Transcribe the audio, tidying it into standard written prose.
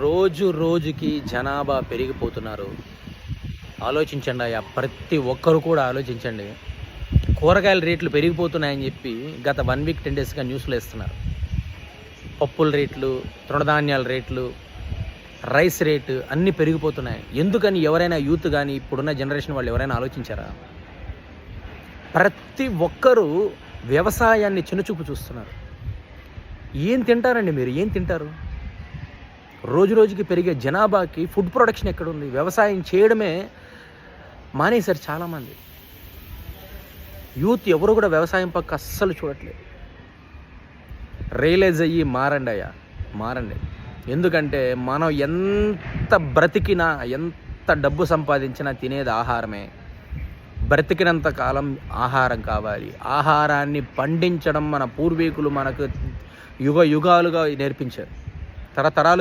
రోజు రోజుకి జనాభా పెరిగిపోతున్నారు. ఆలోచించండి అయ్యా, ప్రతి ఒక్కరు కూడా ఆలోచించండి. కూరగాయల రేట్లు పెరిగిపోతున్నాయని చెప్పి గత 1 వీక్ 10 డేస్గా న్యూస్లో వేస్తున్నారు. పప్పుల రేట్లు, తృణధాన్యాల రేట్లు, రైస్ రేటు అన్నీ పెరిగిపోతున్నాయి. ఎందుకని ఎవరైనా యూత్ కానీ ఇప్పుడున్న జనరేషన్ వాళ్ళు ఎవరైనా ఆలోచించారా? ప్రతి ఒక్కరూ వ్యవసాయాన్ని చిన్నచూపు చూస్తున్నారు. ఏం తింటారండి మీరు? ఏం తింటారు? రోజు రోజుకి పెరిగే జనాభాకి ఫుడ్ ప్రొడక్షన్ ఎక్కడుంది? వ్యవసాయం చేయడమే మానేశారు చాలామంది. యూత్ ఎవరు కూడా వ్యవసాయం పక్క అస్సలు చూడట్లేదు. రియలైజ్ అయ్యి మారండి అయ్యా, మారండి. ఎందుకంటే మనం ఎంత బ్రతికినా, ఎంత డబ్బు సంపాదించినా తినేది ఆహారమే. బ్రతికినంత కాలం ఆహారం కావాలి. ఆహారాన్ని పండించడం మన పూర్వీకులు మనకు యుగ యుగాలుగా నేర్పించారు. తరతరాలుగా